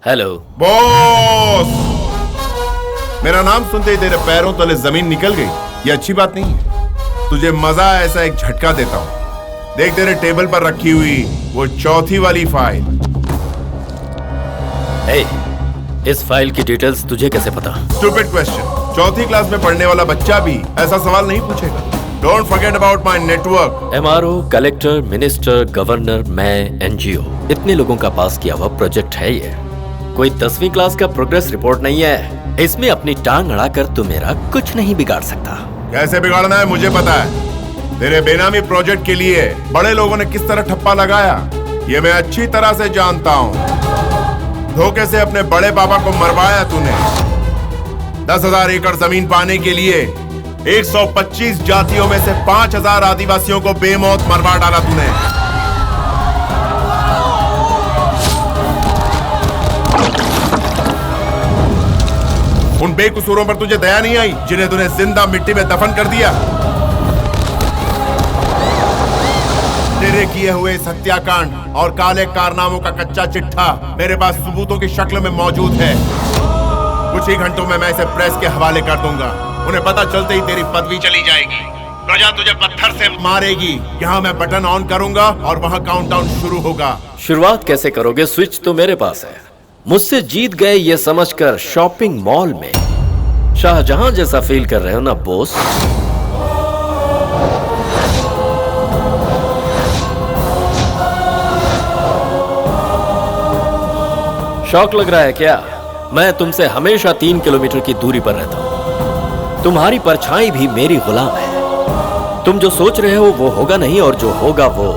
Hello boss, मेरा नाम सुनते ही तेरे पैरों तले जमीन निकल गई। ये अच्छी बात नहीं है। तुझे मजा है, ऐसा एक झटका देता हूं। देख तेरे टेबल पर रखी हुई वो चौथी वाली फाइल। ए, इस फाइल की डिटेल्स तुझे कैसे पता? Stupid question. चौथी क्लास में पढ़ने वाला बच्चा भी ऐसा सवाल नहीं पूछेगा। Don't forget about my network. MRO, collector, minister, governor, मैं, एनजीओ, इतने लोगों का पास किया हुआ प्रोजेक्ट है ये। कोई 10वीं क्लास का प्रोग्रेस रिपोर्ट नहीं है। इसमें अपनी टांग अड़ाकर तू मेरा कुछ नहीं बिगाड़ सकता। कैसे बिगाड़ना है मुझे पता है। तेरे बेनामी प्रोजेक्ट के लिए बड़े लोगों ने किस तरह ठप्पा लगाया ये मैं अच्छी तरह से जानता हूँ। धोखे से अपने बड़े पापा को मरवाया तूने। 10,000 एकड़ जमीन पाने के लिए 125 जातियों में से 5,000 आदिवासियों को बेमौत मरवा डाला तूने। उन बेकसूरों पर तुझे दया नहीं आई जिन्हें तूने जिंदा मिट्टी में दफन कर दिया। तेरे किए हुए इस हत्याकांड और काले कारनामों का कच्चा चिट्ठा मेरे पास सबूतों की शक्ल में मौजूद है। कुछ ही घंटों में मैं इसे प्रेस के हवाले कर दूंगा। उन्हें पता चलते ही तेरी पदवी चली जाएगी। प्रजा तुझे पत्थर से मारेगी। यहाँ मैं बटन ऑन करूंगा और वहाँ काउंटडाउन शुरू होगा। शुरुआत कैसे करोगे? स्विच तो मेरे पास है। मुझसे जीत गए ये समझकर शॉपिंग मॉल में शाहजहां जैसा फील कर रहे हो ना बॉस? शौक लग रहा है क्या? मैं तुमसे हमेशा 3 किलोमीटर की दूरी पर रहता हूं। तुम्हारी परछाई भी मेरी गुलाम है। तुम जो सोच रहे हो वो होगा नहीं, और जो होगा वो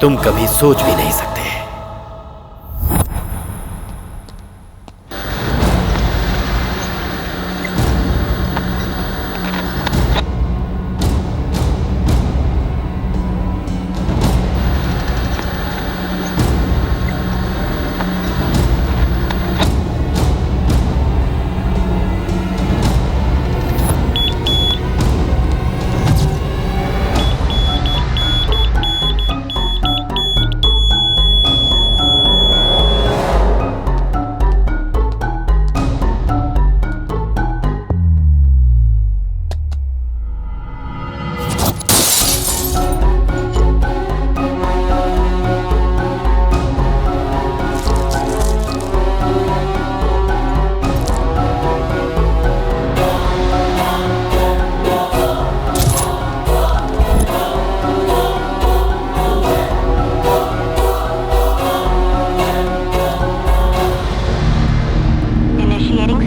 तुम कभी सोच भी नहीं सकते।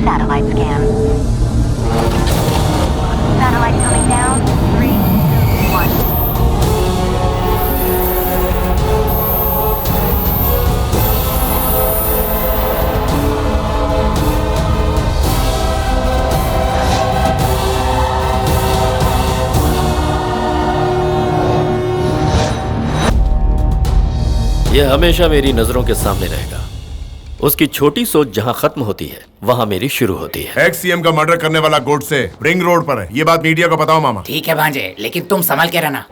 Satellite scan. Satellite coming down. 3, 2, 1. यह हमेशा मेरी नजरों के सामने रहेगा। उसकी छोटी सोच जहां खत्म होती है वहां मेरी शुरू होती है। एक्स सीएम का मर्डर करने वाला गोडसे रिंग रोड पर है। ये बात मीडिया को बताओ मामा। ठीक है भांजे, लेकिन तुम संभल के रहना।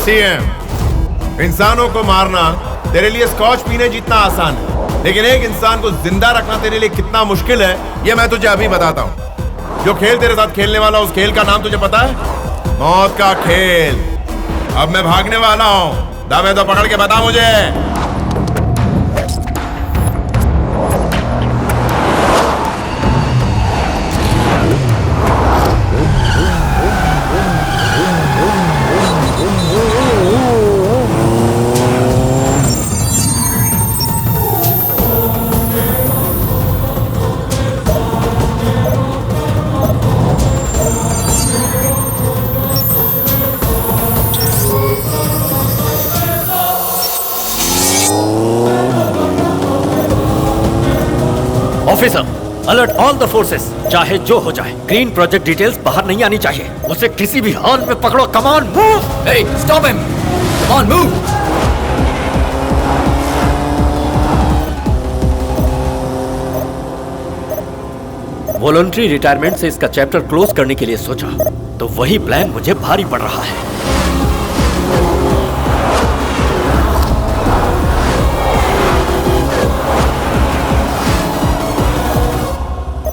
सीएम, इंसानों को मारना तेरे लिए स्कॉच पीने जितना आसान है, लेकिन एक इंसान को जिंदा रखना तेरे लिए कितना मुश्किल है ये मैं तुझे अभी बताता हूँ। जो खेल तेरे साथ खेलने वाला उस खेल का नाम तुझे पता है? मौत का खेल। अब मैं भागने वाला हूँ। दावे तो पकड़ के बता मुझे। Officer, alert all the forces. चाहे जो हो जाए, ग्रीन प्रोजेक्ट डिटेल्स बाहर नहीं आनी चाहिए। उसे किसी भी हाल में पकड़ो। Come on, move. Hey, stop him! Come on, move! Voluntary retirement से इसका चैप्टर क्लोज करने के लिए सोचा तो वही प्लान मुझे भारी पड़ रहा है।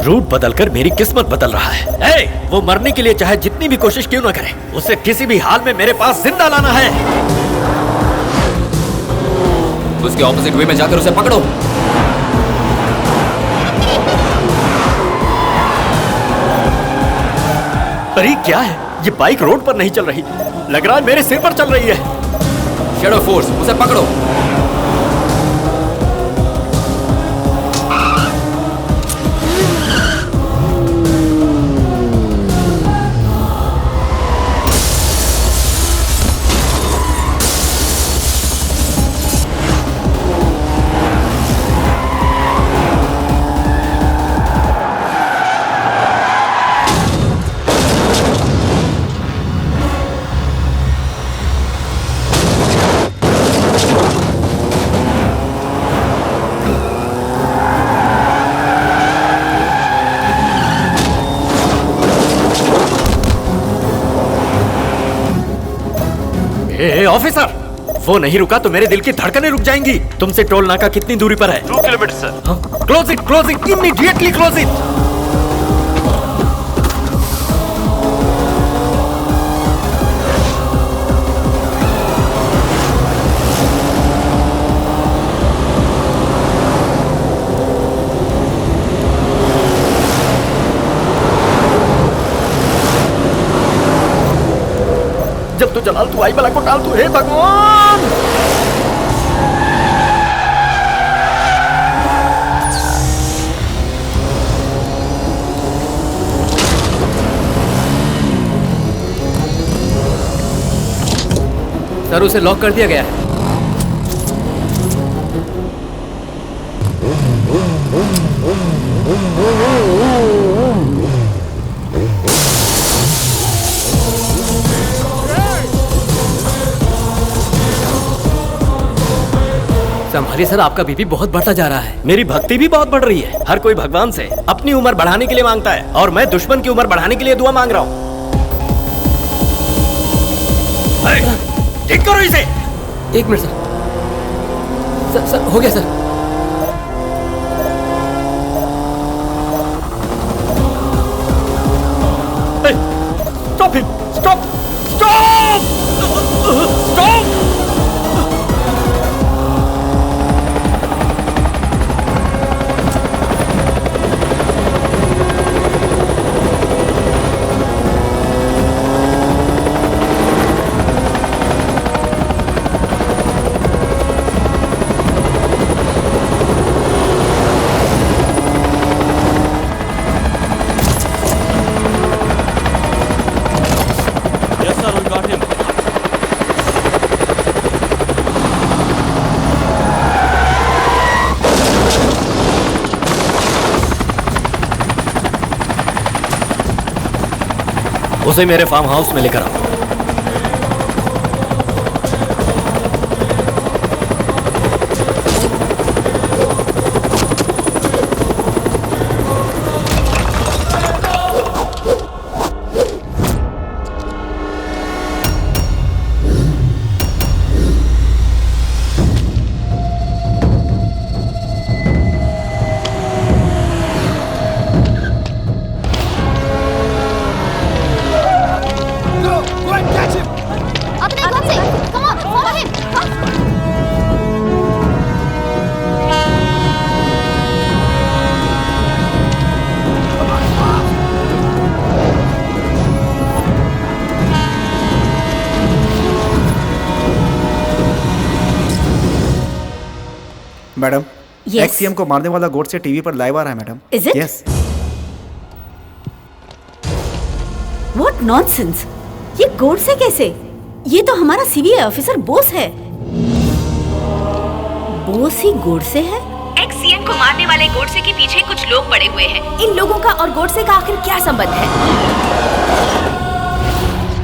रूट बदलकर मेरी किस्मत बदल रहा है। ए, वो मरने के लिए चाहे जितनी भी कोशिश क्यों ना करे, उसे किसी भी हाल में मेरे पास जिंदा लाना है। उसके ऑपोजिट वे में जाकर उसे पकड़ो। अरे क्या है, ये बाइक रोड पर नहीं चल रही, लग रहा है मेरे सिर पर चल रही है। शेडो फोर्स, उसे पकड़ो। ऑफिसर, वो नहीं रुका तो मेरे दिल की धड़कनें रुक जाएंगी। तुमसे टोल नाका कितनी दूरी पर है? 2 kilometre sir. Close it, immediately close it. जब तू जलाल तू आई बला को टाल तू, हे भगवान। सर, उसे लॉक कर दिया गया है। संभालिए सर, आपका बीपी बहुत बढ़ता जा रहा है। मेरी भक्ति भी बहुत बढ़ रही है। हर कोई भगवान से अपनी उम्र बढ़ाने के लिए मांगता है और मैं दुश्मन की उम्र बढ़ाने के लिए दुआ मांग रहा हूँ। ठीक करो इसे। 1 मिनट सर, हो गया सर। Stop him, stop. उसे मेरे फार्म हाउस में लेकर आओ। Madam, Yes. एक्ससीएम को मारने वाला गोड से टीवी पर लाइव आ रहा है madam. Is it? Yes. What nonsense! ये गोड से कैसे? ये तो हमारा सीबीआई ऑफिसर बोस है। बोस ही गोड से है? XCM को मारने वाले गोडसे के पीछे कुछ लोग पड़े हुए हैं। इन लोगों का और गोडसे का आखिर क्या संबंध है?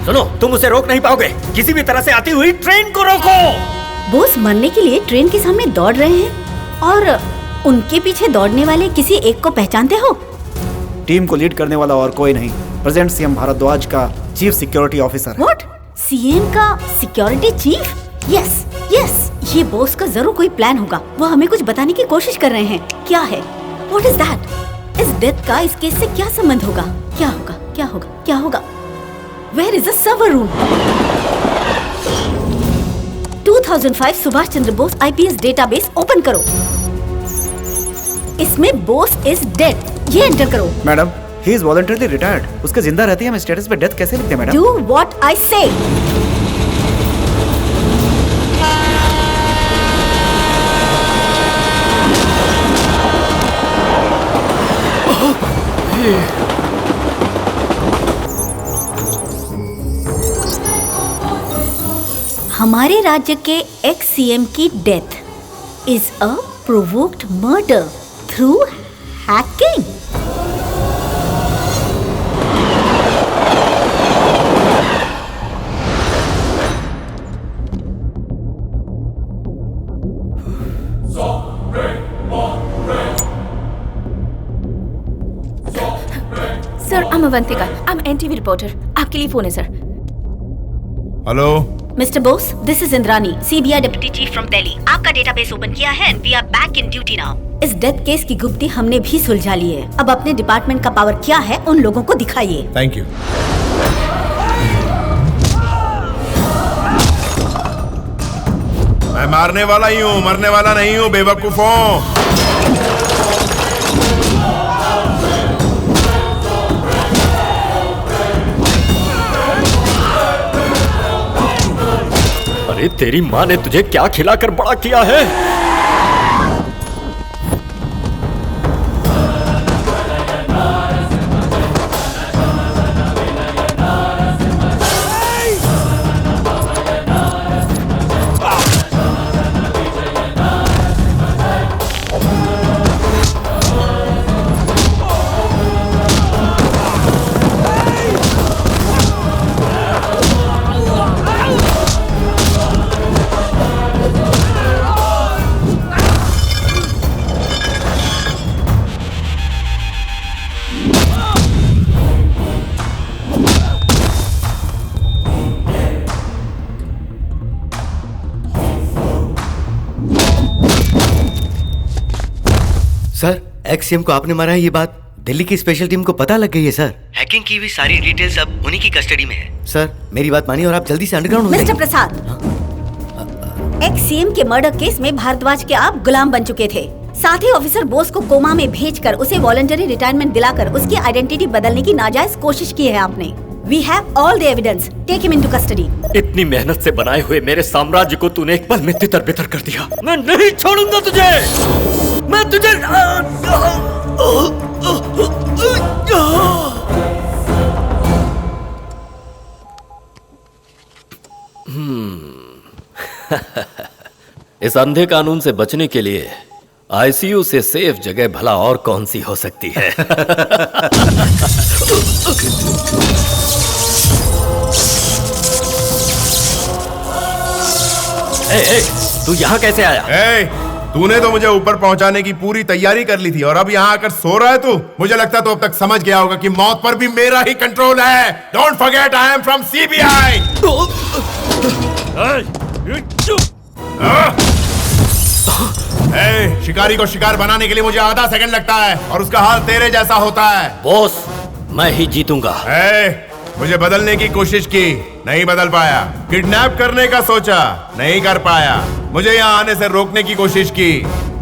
सुनो, तुम उसे रोक नहीं पाओगे। किसी भी तरह से आती हुई ट्रेन को रोको। बोस मरने के लिए ट्रेन के सामने दौड़ रहे हैं और उनके पीछे दौड़ने वाले किसी एक को पहचानते हो? टीम को लीड करने वाला और कोई नहीं, प्रेजेंट सीएम भारद्वाज का chief security officer. What? CM का सिक्योरिटी चीफ? यस यस, ये बॉस का जरूर कोई प्लान होगा। वो हमें कुछ बताने की कोशिश कर रहे हैं। क्या है? What is that? इस डेथ का इस केस से क्या संबंध होगा? क्या होगा? क्या होगा? क्या होगा? Where is the server room? 2005 Subhash Chandra Bose IPS database open करो। इसमें बोस इज डेड ये एंटर करो। Madam, he is voluntarily retired. उसके जिंदा रहते ही हम स्टेटस पे डेथ कैसे लिखते हैं मैडम? डू व्हाट आई से। हमारे राज्य के एक्स सीएम की death is a provoked murder through hacking. Sir, I'm Avantika. I'm NTV reporter. आपके लिए फोन है sir. Hello mister Bose, this is Indrani, CBI deputy chief from Delhi. आपका डेटाबेस ओपन किया है and we are back in duty now. इस death case की गुप्ती हमने भी सुलझा ली है। अब अपने डिपार्टमेंट का पावर क्या है उन लोगों को दिखाइए। Thank you. मैं मारने वाला ही हूँ, मरने वाला नहीं हूँ बेवकूफों। अरे तेरी माँ ने तुझे क्या खिलाकर बड़ा किया है? सर, एक्स-सीएम को आपने मारा है, ये बात दिल्ली की स्पेशल टीम को पता लग गई है सर। हैकिंग की हुई सारी डिटेल्स अब उन्हीं की कस्टडी में है। सर, मेरी बात मानिए और आप जल्दी से अंडरग्राउंड हो जाइए। मिस्टर प्रसाद, एक्स सीएम के मर्डर केस में भारद्वाज के आप गुलाम बन चुके थे। साथ ही ऑफिसर बोस को कोमा में भेजकर उसे वॉलंटरी रिटायरमेंट दिलाकर उसकी आइडेंटिटी बदलने की नाजायज कोशिश की है आपने। We have all the evidence. Take him into custody. इतनी मेहनत से बनाए हुए मेरे साम्राज्य को तूने एक पल में तितर-बितर कर दिया। मैं नहीं छोड़ूंगा तुझे। मैं तुझे इस अंधे कानून से बचने के लिए आईसीयू से सेफ जगह भला और कौन सी हो सकती है? ए, तू यहाँ कैसे आया? तूने तो मुझे ऊपर पहुंचाने की पूरी तैयारी कर ली थी और अब यहाँ आकर सो रहा है तू? मुझे लगता है तो अब तक समझ गया होगा कि मौत पर भी मेरा ही कंट्रोल है। Don't forget I am from CBI. शिकारी को शिकार बनाने के लिए मुझे आधा सेकंड लगता है और उसका हाल तेरे जैसा होता है। बॉस, मैं ही जीतूंगा। मुझे बदलने की कोशिश की, नहीं बदल पाया। किडनैप करने का सोचा, नहीं कर पाया। मुझे यहाँ आने से रोकने की कोशिश की,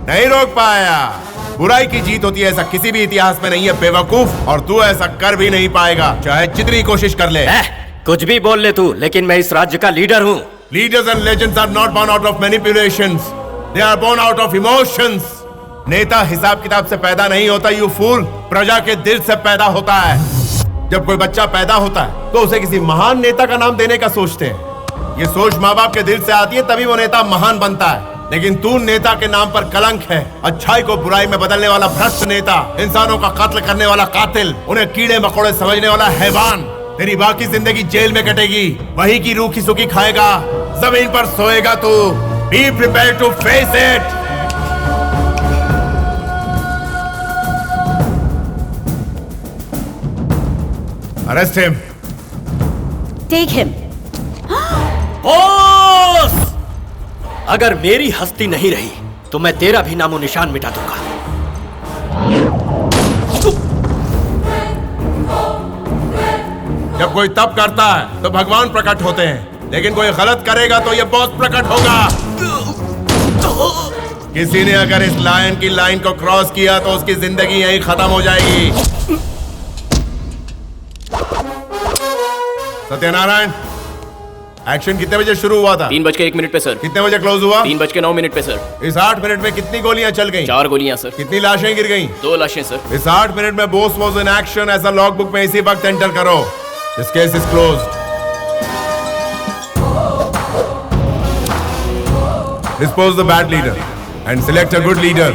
नहीं रोक पाया। बुराई की जीत होती है, ऐसा किसी भी इतिहास में नहीं है बेवकूफ, और तू ऐसा कर भी नहीं पाएगा चाहे जितनी कोशिश कर ले। कुछ भी बोल ले तू, लेकिन मैं इस राज्य का लीडर हूँ। Leaders and legends are not born out of manipulations, they are born out of emotions. नेता हिसाब किताब से पैदा नहीं होता, यू फूल। प्रजा के दिल से पैदा होता है। जब कोई बच्चा पैदा होता है तो उसे किसी महान नेता का नाम देने का सोचते हैं। ये सोच माँ बाप के दिल से आती है, तभी वो नेता महान बनता है। लेकिन तू नेता के नाम पर कलंक है। अच्छाई को बुराई में बदलने वाला भ्रष्ट नेता, इंसानों का कत्ल करने वाला कातिल, उन्हें कीड़े मकोड़े समझने वाला हैवान। तेरी बाकी जिंदगी जेल में कटेगी, वही की रूखी सुखी खाएगा, जमीन पर सोएगा तू। Be prepared to face it. Arrest him. Take him. Boss, अगर मेरी हस्ती नहीं रही तो मैं तेरा भी नामो निशान मिटा दूंगा। जब कोई तप करता है तो भगवान प्रकट होते हैं, लेकिन कोई गलत करेगा तो ये बॉस प्रकट होगा। किसी ने अगर इस लायन की लाइन को क्रॉस किया तो उसकी जिंदगी यहीं खत्म हो जाएगी। सत्यनारायण, एक्शन कितने बजे शुरू हुआ था? 3:01 पे सर। कितने बजे क्लोज हुआ? 3:09 पे सर। इस 8 मिनट में कितनी गोलियां चल गईं? 4 गोलियां सर। कितनी लाशें गिर गईं? 2 लाशें सर। इस 8 मिनट में बोस वाज इन एक्शन ऐसा लॉग बुक में इसी वक्त एंटर करो। This case is closed. Dispose the bad leader and select a good leader.